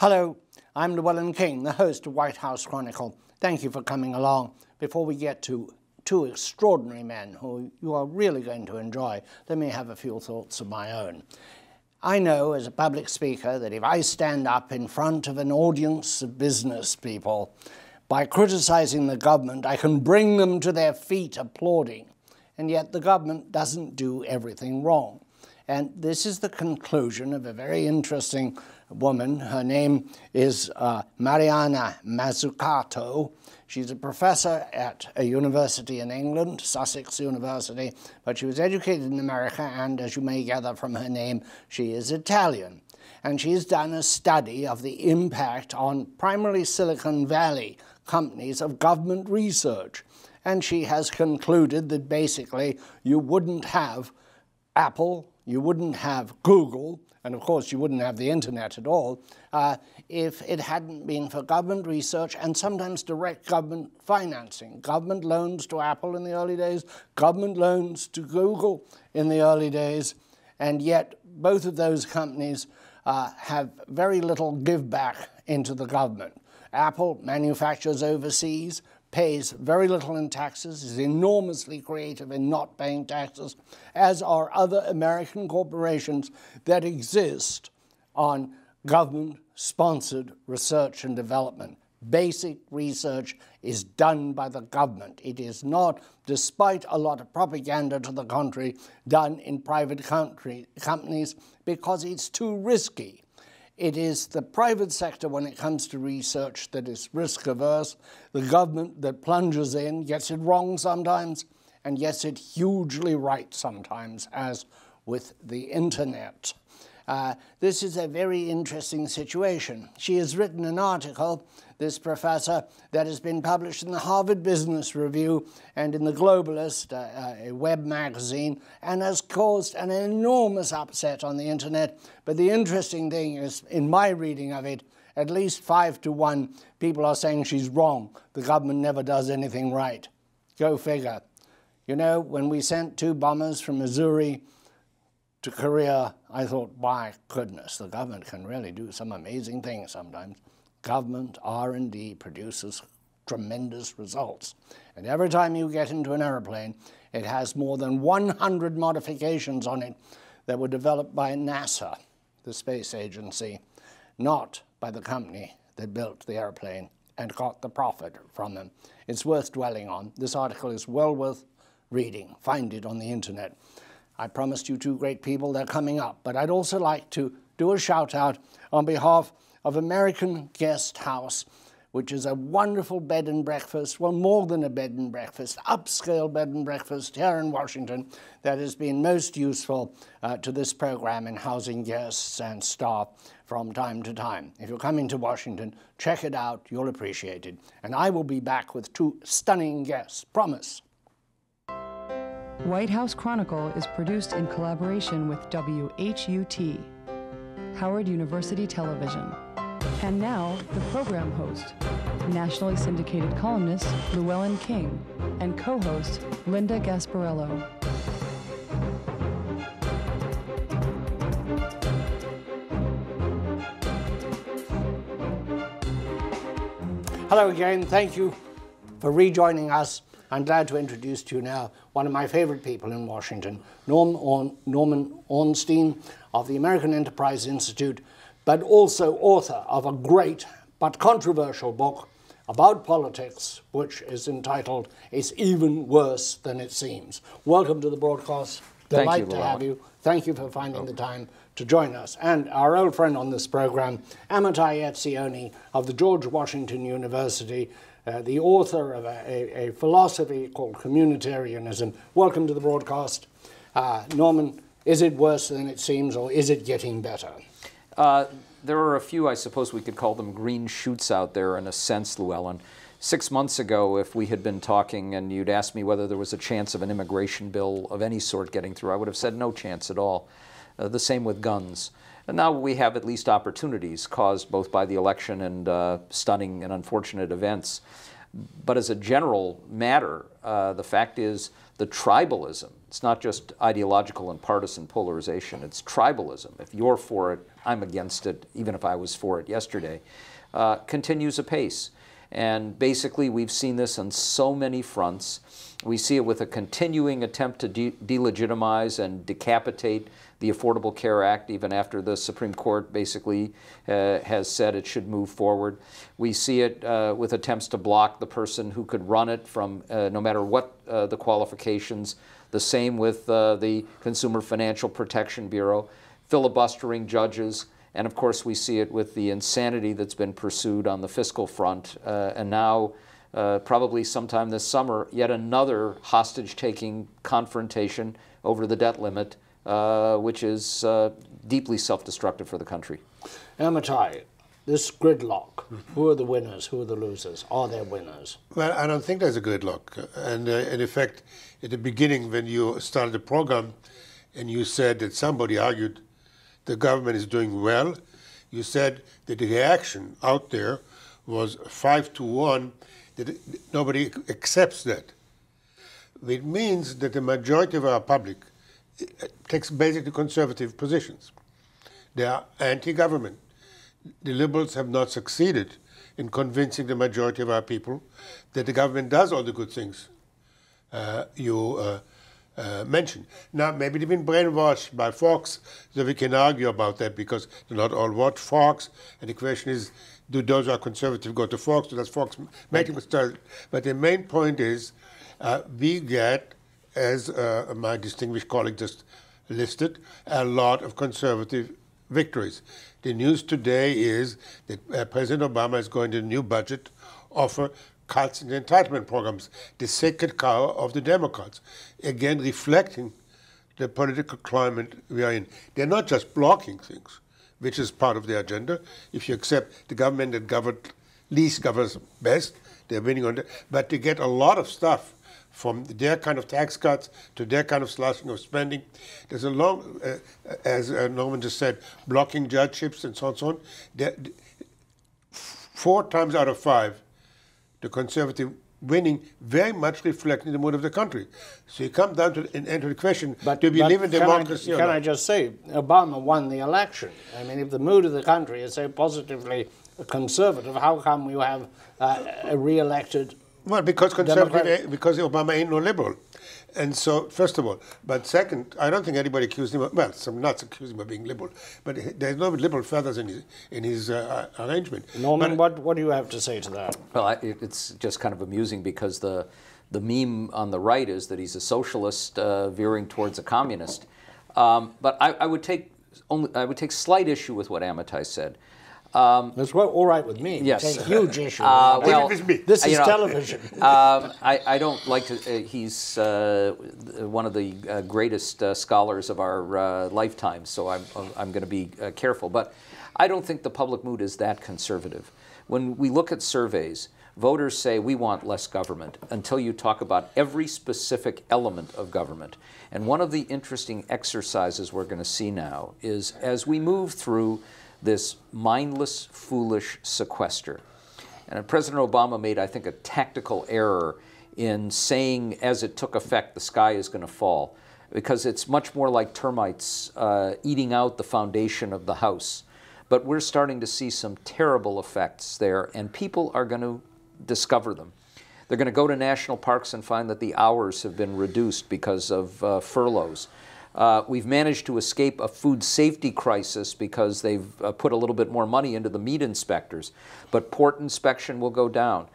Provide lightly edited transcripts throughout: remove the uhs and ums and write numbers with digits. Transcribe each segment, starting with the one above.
Hello, I'm Llewellyn King, the host of White House Chronicle. Thank you for coming along. Before we get to two extraordinary men who you are really going to enjoy, let me have a few thoughts of my own. I know as a public speaker that if I stand up in front of an audience of business people, by criticizing the government, I can bring them to their feet applauding. And yet the government doesn't do everything wrong. And this is the conclusion of a very interesting woman. Her name is Mariana Mazzucato. She's a professor at a university in England, Sussex University, but she was educated in America, and as you may gather from her name, she is Italian. And she's done a study of the impact on primarily Silicon Valley companies of government research. And she has concluded that basically you wouldn't have Apple, you wouldn't have Google, and of course you wouldn't have the internet at all, if it hadn't been for government research and sometimes direct government financing. Government loans to Apple in the early days, government loans to Google in the early days, and yet both of those companies have very little give back into the government. Apple manufactures overseas, pays very little in taxes, is enormously creative in not paying taxes, as are other American corporations that exist on government-sponsored research and development. Basic research is done by the government. It is not, despite a lot of propaganda to the contrary, done in private companies because it's too risky. It is the private sector, when it comes to research, that is risk-averse. The government that plunges in gets it wrong sometimes and gets it hugely right sometimes, as with the internet. This is a very interesting situation. She has written an article, this professor, that has been published in the Harvard Business Review and in the Globalist, a web magazine, and has caused an enormous upset on the internet. But the interesting thing is, in my reading of it, at least 5 to 1 people are saying she's wrong. The government never does anything right. Go figure. You know, when we sent 2 bombers from Missouri to Korea, I thought, my goodness, the government can really do some amazing things sometimes. Government R&D produces tremendous results. And every time you get into an airplane, it has more than 100 modifications on it that were developed by NASA, the space agency, not by the company that built the airplane and got the profit from them. It's worth dwelling on. This article is well worth reading. Find it on the internet. I promised you 2 great people, they're coming up. But I'd also like to do a shout out on behalf of American Guest House, which is a wonderful bed and breakfast, well, more than a bed and breakfast, upscale bed and breakfast here in Washington that has been most useful to this program in housing guests and staff from time to time. If you're coming to Washington, check it out, you'll appreciate it. And I will be back with 2 stunning guests, promise. White House Chronicle is produced in collaboration with WHUT, Howard University Television. And now, the program host, nationally syndicated columnist Llewellyn King, and co-host Linda Gasparello. Hello again, thank you for rejoining us. I'm glad to introduce to you now one of my favorite people in Washington, Norman Ornstein of the American Enterprise Institute, but also author of a great but controversial book about politics, which is entitled It's Even Worse Than It Seems. Welcome to the broadcast. Delight to have you. Thank you for finding the time to join us. And our old friend on this program, Amitai Etzioni of the George Washington University, the author of a philosophy called communitarianism. Welcome to the broadcast. Norman, is it worse than it seems, or is it getting better? There are a few, I suppose we could call them green shoots out there in a sense, Llewellyn. 6 months ago, if we had been talking and you'd asked me whether there was a chance of an immigration bill of any sort getting through, I would have said no chance at all. The same with guns. And now we have at least opportunities caused both by the election and stunning and unfortunate events. But as a general matter, the fact is the tribalism, it's not just ideological and partisan polarization, it's tribalism. If you're for it, I'm against it, even if I was for it yesterday, continues apace. And basically, we've seen this on so many fronts. We see it with a continuing attempt to delegitimize and decapitate the Affordable Care Act, even after the Supreme Court basically has said it should move forward. We see it with attempts to block the person who could run it from no matter what the qualifications. The same with the Consumer Financial Protection Bureau, filibustering judges. And of course, we see it with the insanity that's been pursued on the fiscal front. And now, probably sometime this summer, yet another hostage-taking confrontation over the debt limit, which is deeply self-destructive for the country. Amitai, this gridlock, who are the winners, who are the losers? Are there winners? Well, I don't think there's a gridlock. And in effect, at the beginning, when you started the program and you said that somebody argued the government is doing well, you said that the reaction out there was 5-1, that nobody accepts that. It means that the majority of our public takes basically conservative positions. They are anti-government. The liberals have not succeeded in convincing the majority of our people that the government does all the good things you mentioned. Now, maybe they've been brainwashed by Fox, so we can argue about that because they not all watch Fox. And the question is, do those who are conservative go to Fox? Or does Fox make them start? But the main point is, we get, as my distinguished colleague just listed, a lot of conservative victories. The news today is that President Obama is going to the new budget offer cuts in the entitlement programs, the sacred cow of the Democrats, again reflecting the political climate we are in. They're not just blocking things, which is part of their agenda. If you accept the government that least governs best, they're winning on that. But they get a lot of stuff from their kind of tax cuts to their kind of slashing of spending. There's a long, as Norman just said, blocking judgeships and so on and so on. 4 times out of 5, the conservative winning very much reflecting the mood of the country. So you come down to enter the question, do we live in democracy or not? Can I just say, Obama won the election. I mean, if the mood of the country is so positively conservative, how come you have a re-elected Well, because because Obama ain't no liberal. And so, first of all. But second, I don't think anybody accused him of, well, some nuts accused him of being liberal. But there's no liberal feathers in his arrangement. Norman, what do you have to say to that? Well, it's just kind of amusing because the meme on the right is that he's a socialist veering towards a communist. But I would take slight issue with what Amitai said. That's all right with me. Yes. Take huge issue. Well, this is television. I don't like to. He's one of the greatest scholars of our lifetime, so I'm going to be careful. But I don't think the public mood is that conservative. When we look at surveys, voters say we want less government until you talk about every specific element of government. And one of the interesting exercises we're going to see now is as we move through this mindless, foolish sequester. And President Obama made, I think, a tactical error in saying as it took effect, the sky is going to fall, because it's much more like termites eating out the foundation of the house. But we're starting to see some terrible effects there, and people are going to discover them. They're going to go to national parks and find that the hours have been reduced because of furloughs. We've managed to escape a food safety crisis because they've put a little bit more money into the meat inspectors, but port inspection will go down.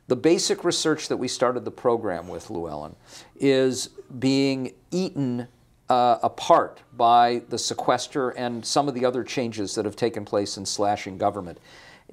The basic research that we started the program with, Llewellyn, is being eaten apart by the sequester and some of the other changes that have taken place in slashing government.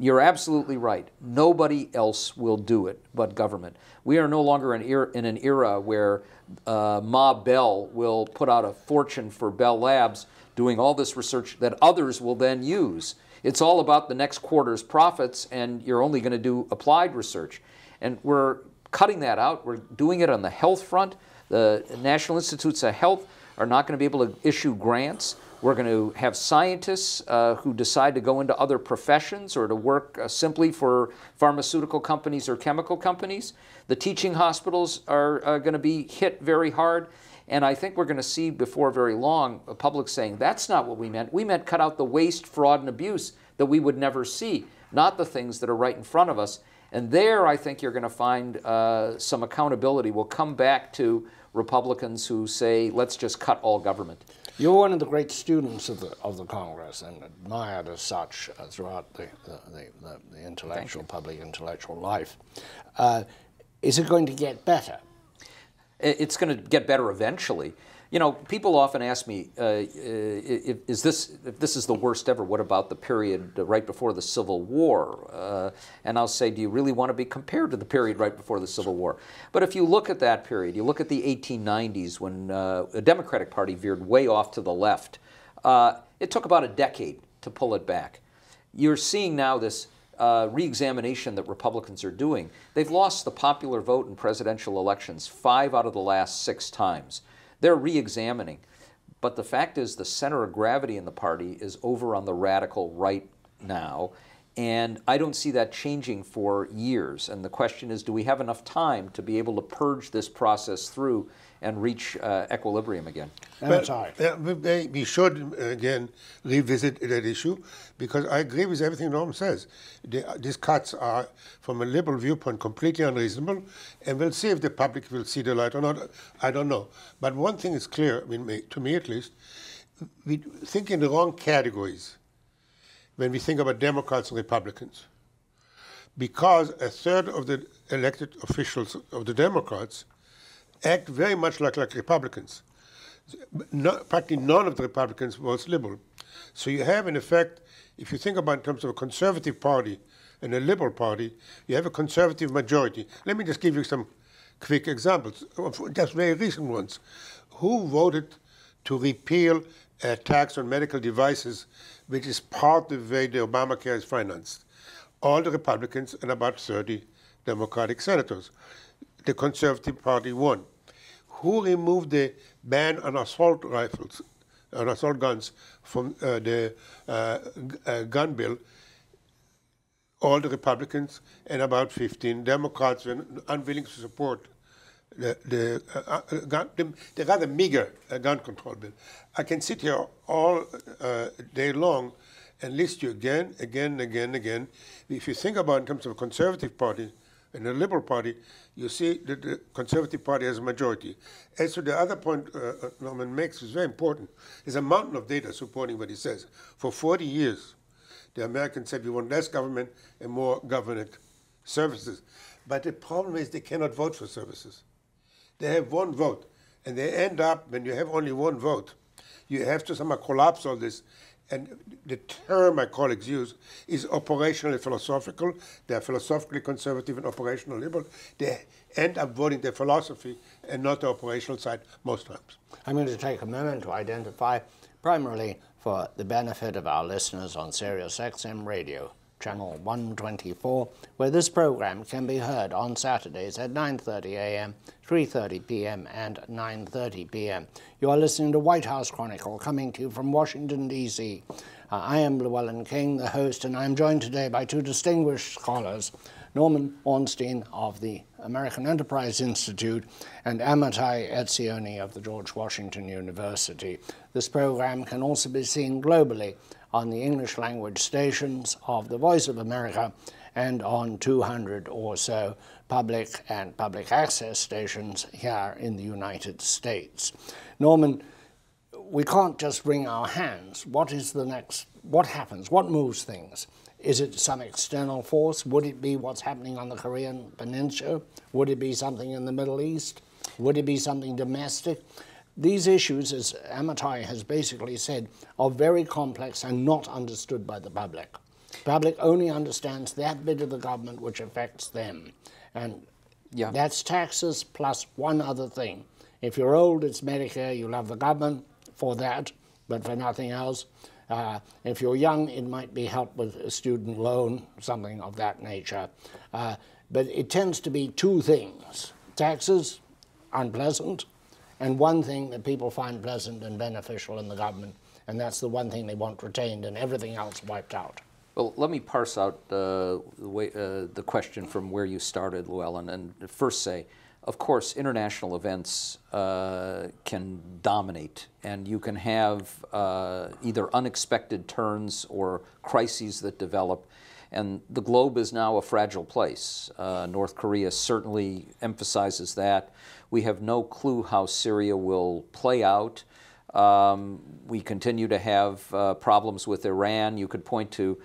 You're absolutely right. Nobody else will do it but government. We are no longer in an era where Ma Bell will put out a fortune for Bell Labs doing all this research that others will then use. It's all about the next quarter's profits, and you're only going to do applied research. And we're cutting that out. We're doing it on the health front. The National Institutes of Health are not going to be able to issue grants We're going to have scientists who decide to go into other professions or to work simply for pharmaceutical companies or chemical companies. The teaching hospitals are going to be hit very hard. And I think we're going to see before very long a public saying, that's not what we meant. We meant cut out the waste, fraud, and abuse that we would never see, not the things that are right in front of us. And there, I think you're going to find some accountability. We'll come back to Republicans who say, let's just cut all government. You're one of the great students of the Congress and admired as such throughout the intellectual, public intellectual life. Is it going to get better? It's going to get better eventually. You know, people often ask me, if this is the worst ever, what about the period right before the Civil War? And I'll say, do you really want to be compared to the period right before the Civil War? But if you look at that period, you look at the 1890s when the Democratic Party veered way off to the left, it took about a decade to pull it back. You're seeing now this re-examination that Republicans are doing. They've lost the popular vote in presidential elections 5 out of the last 6 times. They're re-examining. But the fact is the center of gravity in the party is over on the radical right now. And I don't see that changing for years. And the question is, do we have enough time to be able to purge this process through and reach equilibrium again? We should, again, revisit that issue, because I agree with everything Norm says. These cuts are, from a liberal viewpoint, completely unreasonable, and we'll see if the public will see the light or not. I don't know. But one thing is clear, I mean, to me at least, we think in the wrong categories when we think about Democrats and Republicans. Because a third of the elected officials of the Democrats act very much like Republicans. Practically none of the Republicans votes liberal. So you have, in effect, if you think about in terms of a conservative party and a liberal party, you have a conservative majority. Let me just give you some quick examples, just very recent ones. Who voted to repeal a tax on medical devices, which is part of the way the Obamacare is financed? All the Republicans and about 30 Democratic senators. The Conservative Party won. Who removed the ban on assault rifles, on assault guns from the gun bill? All the Republicans and about 15 Democrats were unwilling to support the rather meager gun control bill. I can sit here all day long and list you again. If you think about in terms of a conservative party and a liberal party, you see that the Conservative Party has a majority. As to the other point Norman makes, is very important. There's a mountain of data supporting what he says. For 40 years, the Americans said we want less government and more government services. But the problem is they cannot vote for services. They have one vote, and they end up, when you have only one vote, you have to somehow collapse all this. And the term my colleagues use is operationally philosophical. They're philosophically conservative and operational liberal. They end up voting their philosophy and not the operational side most times. I'm going to take a moment to identify, primarily for the benefit of our listeners on Sirius XM Radio, channel 124, where this program can be heard on Saturdays at 9:30 a.m., 3:30 p.m. and 9:30 p.m. You are listening to White House Chronicle, coming to you from Washington, D.C. I am Llewellyn King, the host, and I'm joined today by 2 distinguished scholars, Norman Ornstein of the American Enterprise Institute and Amitai Etzioni of the George Washington University. This program can also be seen globally on the English language stations of the Voice of America and on 200 or so public and public access stations here in the United States. Norman, we can't just wring our hands. What is the next? What happens? What moves things? Is it some external force? Would it be what's happening on the Korean Peninsula? Would it be something in the Middle East? Would it be something domestic? These issues, as Amitai has basically said, are very complex and not understood by the public. The public only understands that bit of the government which affects them. And that's taxes plus one other thing. If you're old, it's Medicare. You'll have the government for that, but for nothing else. If you're young, it might be help with a student loan, something of that nature. But it tends to be 2 things. Taxes, unpleasant, and one thing that people find pleasant and beneficial in the government, and that's the one thing they want retained and everything else wiped out. Well, let me parse out the question from where you started, Llewellyn, and first say, of course, international events can dominate, and you can have either unexpected turns or crises that develop, and the globe is now a fragile place. North Korea certainly emphasizes that. We have no clue how Syria will play out. We continue to have problems with Iran. You could point to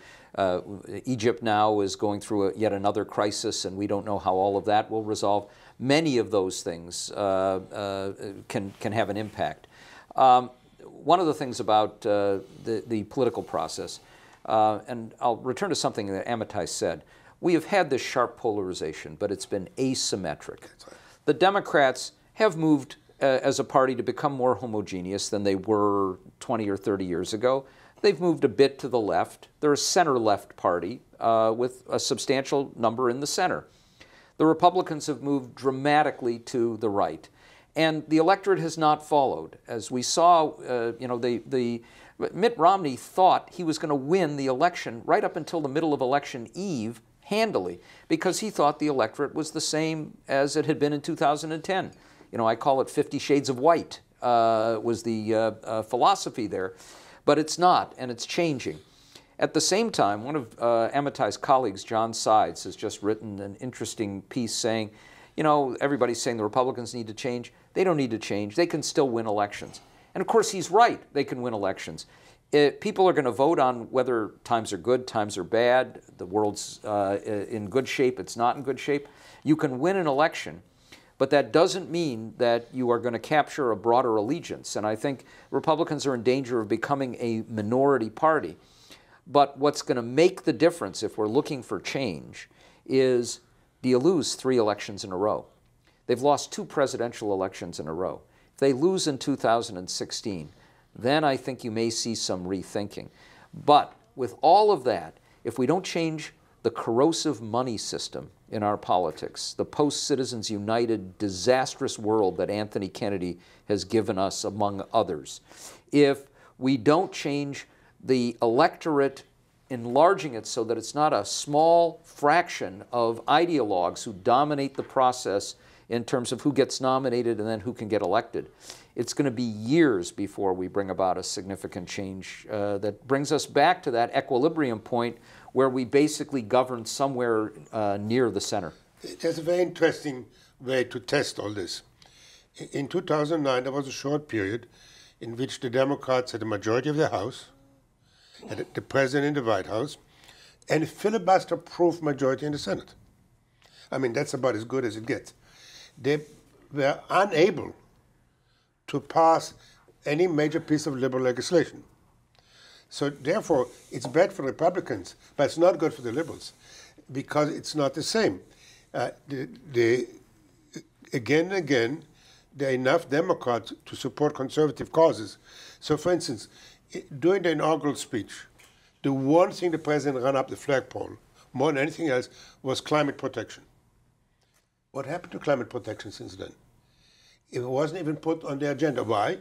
Egypt now is going through yet another crisis, and we don't know how all of that will resolve. Many of those things can have an impact. One of the things about the political process, and I'll return to something that Amitai said, we have had this sharp polarization, but it's been asymmetric. The Democrats have moved as a party to become more homogeneous than they were 20 or 30 years ago. They've moved a bit to the left. They're a center-left party with a substantial number in the center. The Republicans have moved dramatically to the right. And the electorate has not followed. As we saw, Mitt Romney thought he was going to win the election right up until the middle of election eve handily, because he thought the electorate was the same as it had been in 2010. I call it 50 Shades of White was the philosophy there. But it's not, and it's changing. At the same time, one of Amitai's colleagues, John Sides, has just written an interesting piece saying, everybody's saying the Republicans need to change. They don't need to change. They can still win elections. And of course, he's right. They can win elections. People are going to vote on whether times are good, times are bad, the world's in good shape, it's not in good shape. You can win an election, but that doesn't mean that you are going to capture a broader allegiance. And I think Republicans are in danger of becoming a minority party. But what's going to make the difference if we're looking for change is, do you lose 3 elections in a row? They've lost 2 presidential elections in a row. If they lose in 2016, then I think you may see some rethinking. But with all of that, if we don't change the corrosive money system in our politics, the post-Citizens United disastrous world that Anthony Kennedy has given us, among others, if we don't change the electorate, enlarging it so that it's not a small fraction of ideologues who dominate the process in terms of who gets nominated and then who can get elected, it's going to be years before we bring about a significant change that brings us back to that equilibrium point where we basically govern somewhere near the center. There's a very interesting way to test all this. In 2009, there was a short period in which the Democrats had a majority of the House, had the President in the White House, and a filibuster-proof majority in the Senate. I mean, that's about as good as it gets. They were unable to pass any major piece of liberal legislation. So therefore, it's bad for Republicans, but it's not good for the liberals, because it's not the same. Again and again, there are enough Democrats to support conservative causes. So for instance, during the inaugural speech, the one thing the president ran up the flagpole, more than anything else, was climate protection. What happened to climate protection since then? It wasn't even put on the agenda. Why?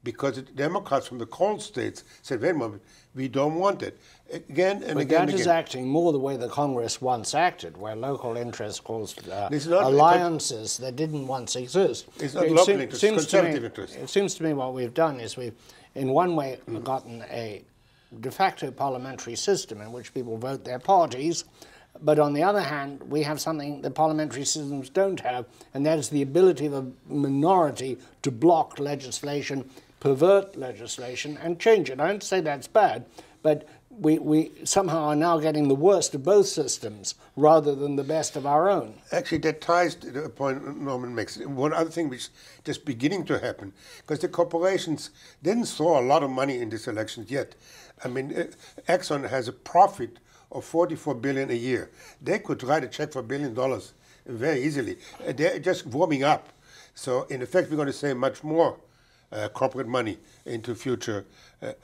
Because the Democrats from the coal states said, wait a moment, we don't want it. Again and again. But that is acting more the way the Congress once acted, where local interests caused alliances that didn't once exist. It's not local interest, it's conservative interest. It seems to me what we've done is we've, in one way, gotten a de facto parliamentary system in which people vote their parties, but on the other hand, we have something that parliamentary systems don't have, and that is the ability of a minority to block legislation, pervert legislation, and change it. I don't say that's bad, but we somehow are now getting the worst of both systems rather than the best of our own. Actually, that ties to the point Norman makes. One other thing which is just beginning to happen, because the corporations didn't throw a lot of money in these elections yet. I mean, Exxon has a profit of $44 billion a year. They could write a check for $1 billion very easily. They're just warming up. So in effect, we're going to save much more corporate money into future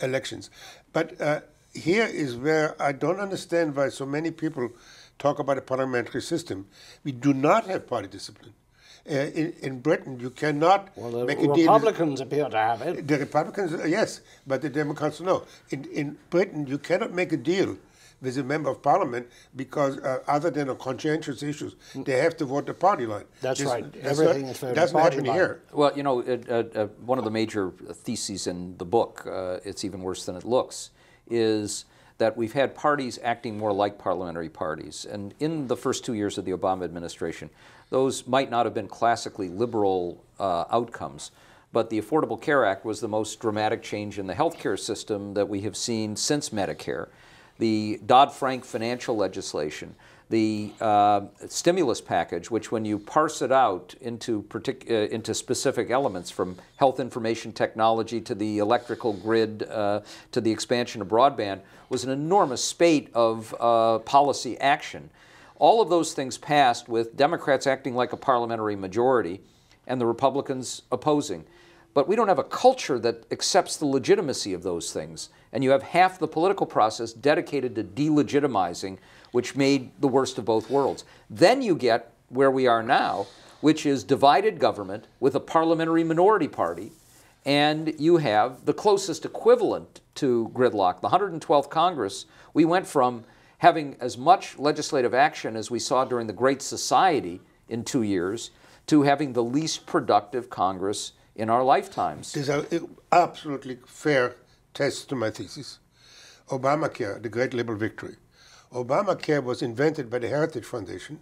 elections. But here is where I don't understand why so many people talk about a parliamentary system. We do not have party discipline. In Britain, you cannot make a deal. The Republicans appear to have it. The Republicans, yes, but the Democrats, no. In Britain, you cannot make a deal with a member of parliament because other than on conscientious issues, they have to vote the party line. That's right. Everything is voted doesn't party happen line. here. Well, you know, one of the major theses in the book, it's even worse than it looks, is that we've had parties acting more like parliamentary parties. And in the first 2 years of the Obama administration, those might not have been classically liberal outcomes, but the Affordable Care Act was the most dramatic change in the healthcare system that we have seen since Medicare. The Dodd-Frank financial legislation, the stimulus package, which when you parse it out into specific elements, from health information technology to the electrical grid to the expansion of broadband, was an enormous spate of policy action. All of those things passed with Democrats acting like a parliamentary majority and the Republicans opposing. But we don't have a culture that accepts the legitimacy of those things. And you have half the political process dedicated to delegitimizing, which made the worst of both worlds. Then you get where we are now, which is divided government with a parliamentary minority party, and you have the closest equivalent to gridlock. The 112th Congress, we went from having as much legislative action as we saw during the Great Society in 2 years to having the least productive Congress in our lifetimes. These are absolutely fair tests to my thesis. Obamacare, the great liberal victory. Obamacare was invented by the Heritage Foundation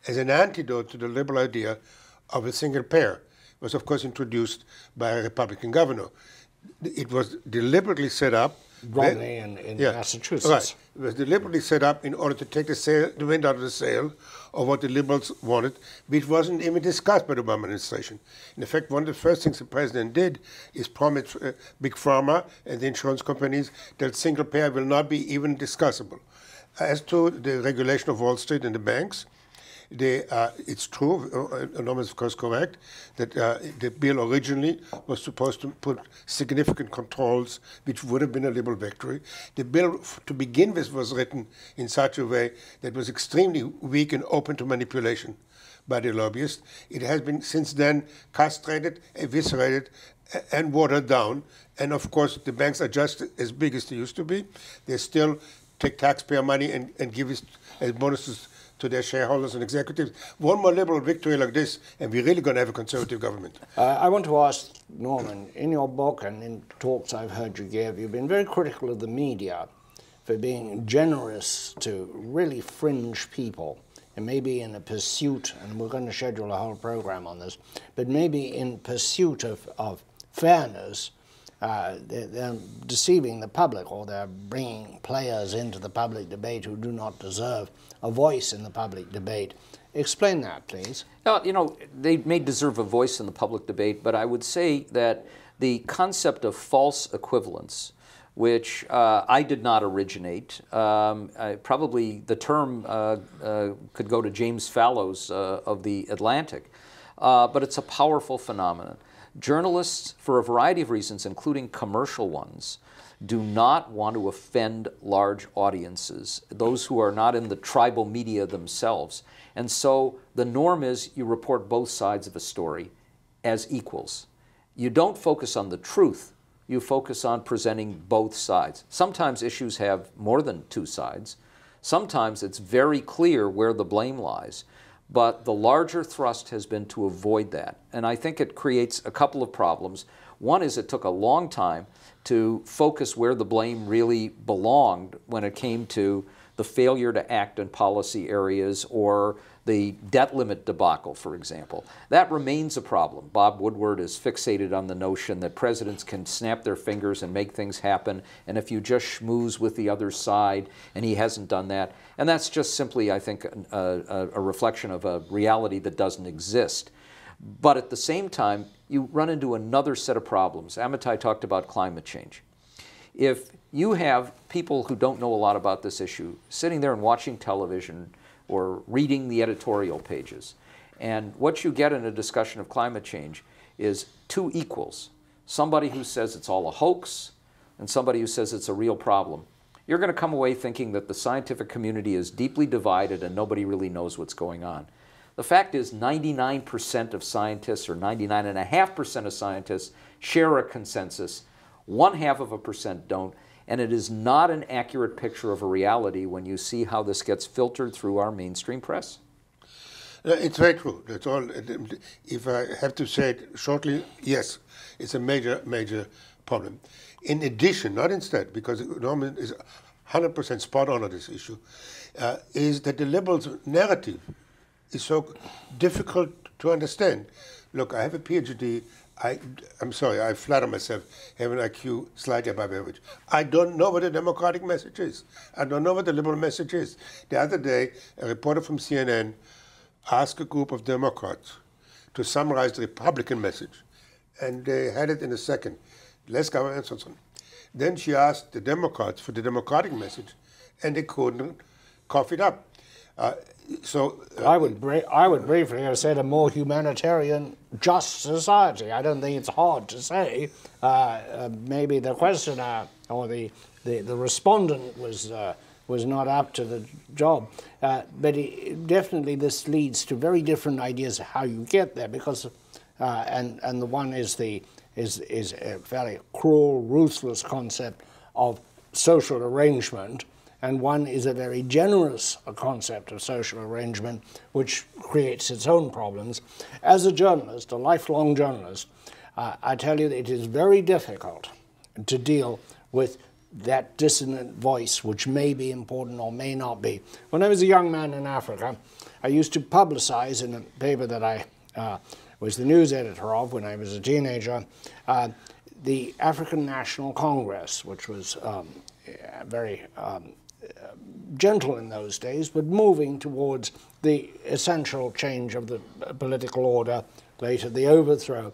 as an antidote to the liberal idea of a single payer. It was, of course, introduced by a Republican governor. It was deliberately set up. Romney in Massachusetts. Right. It was deliberately set up in order to take the wind out of the sail of what the liberals wanted, which wasn't even discussed by the Obama administration. In fact, one of the first things the president did is promise Big Pharma and the insurance companies that single payer will not be even discussable. As to the regulation of Wall Street and the banks, it's true, Norm is of course correct, that the bill originally was supposed to put significant controls, which would have been a liberal victory. The bill, to begin with, was written in such a way that was extremely weak and open to manipulation by the lobbyists. It has been since then castrated, eviscerated, and watered down. And of course, the banks are just as big as they used to be. They still take taxpayer money and give it as bonuses to their shareholders and executives. One more liberal victory like this, and we're really going to have a conservative government. I want to ask Norman, in your book and in talks I've heard you give, you've been very critical of the media for being generous to really fringe people, and maybe in a pursuit, and we're going to schedule a whole program on this, but maybe in pursuit of fairness, they're deceiving the public, or they're bringing players into the public debate who do not deserve a voice in the public debate. Explain that, please. You know, they may deserve a voice in the public debate, but I would say that the concept of false equivalence, which I did not originate, probably the term could go to James Fallows of The Atlantic, but it's a powerful phenomenon. Journalists, for a variety of reasons, including commercial ones, do not want to offend large audiences, those who are not in the tribal media themselves. And so the norm is you report both sides of a story as equals. You don't focus on the truth, you focus on presenting both sides. Sometimes issues have more than two sides. Sometimes it's very clear where the blame lies. But the larger thrust has been to avoid that. And I think it creates a couple of problems. One is it took a long time to focus where the blame really belonged when it came to the failure to act in policy areas or the debt limit debacle, for example. That remains a problem. Bob Woodward is fixated on the notion that presidents can snap their fingers and make things happen, and if you just schmooze with the other side, and he hasn't done that. And that's just simply, I think, a reflection of a reality that doesn't exist. But at the same time, you run into another set of problems. Amitai talked about climate change. If you have people who don't know a lot about this issue sitting there and watching television or reading the editorial pages, and what you get in a discussion of climate change is two equals, somebody who says it's all a hoax and somebody who says it's a real problem, you're going to come away thinking that the scientific community is deeply divided and nobody really knows what's going on. The fact is 99% of scientists, or 99.5% of scientists, share a consensus. 0.5% don't. And it is not an accurate picture of a reality when you see how this gets filtered through our mainstream press. It's very true. That's all. If I have to say it shortly, yes, it's a major, major problem. In addition, not instead, because Norman is 100% spot on this issue, is that the liberals' narrative is so difficult to understand. Look, I have a PhD. I'm sorry, I flatter myself, have an IQ slightly above average. I don't know what the Democratic message is. I don't know what the liberal message is. The other day, a reporter from CNN asked a group of Democrats to summarize the Republican message, and they had it in a second. Less government and so on. Then she asked the Democrats for the Democratic message, and they couldn't cough it up. I would briefly have said a more humanitarian, just society. I don't think it's hard to say. Maybe the questioner or the respondent was not up to the job, but definitely this leads to very different ideas of how you get there. Because and the one is a very cruel, ruthless concept of social arrangement. And one is a very generous concept of social arrangement, which creates its own problems. As a journalist, a lifelong journalist, I tell you that it is very difficult to deal with that dissonant voice, which may be important or may not be. When I was a young man in Africa, I used to publicize in a paper that I was the news editor of when I was a teenager, the African National Congress, which was very gentle in those days, but moving towards the essential change of the political order, later the overthrow.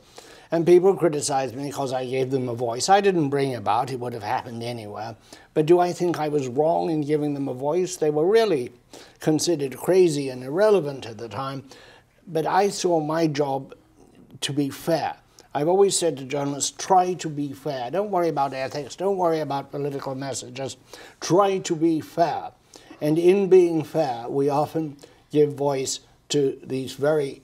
And people criticized me because I gave them a voice. I didn't bring about, it would have happened anywhere. But do I think I was wrong in giving them a voice? They were really considered crazy and irrelevant at the time. But I saw my job to be fair. I've always said to journalists, try to be fair. Don't worry about ethics. Don't worry about political messages. Try to be fair. And in being fair, we often give voice to these very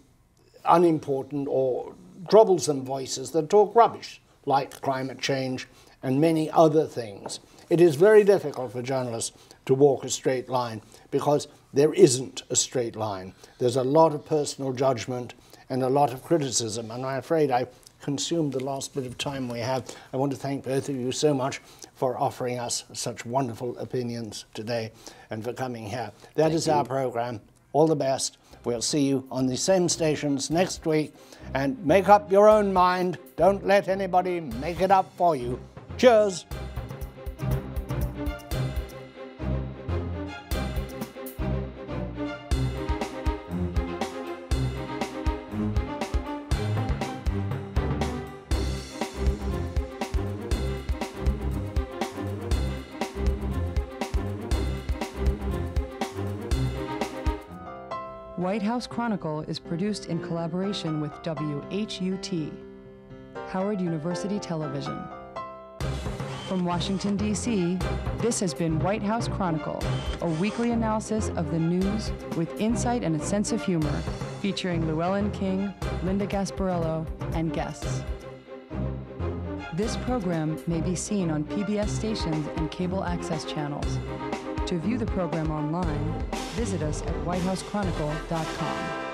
unimportant or troublesome voices that talk rubbish, like climate change and many other things. It is very difficult for journalists to walk a straight line because there isn't a straight line. There's a lot of personal judgment and a lot of criticism, and I'm afraid I consumed the last bit of time we have. I want to thank both of you so much for offering us such wonderful opinions today and for coming here. That is our program. All the best. We'll see you on the same stations next week, and make up your own mind. Don't let anybody make it up for you. Cheers. White House Chronicle is produced in collaboration with WHUT, Howard University Television. From Washington, D.C., this has been White House Chronicle, a weekly analysis of the news with insight and a sense of humor, featuring Llewellyn King, Linda Gasparello, and guests. This program may be seen on PBS stations and cable access channels. To view the program online, visit us at whitehousechronicle.com.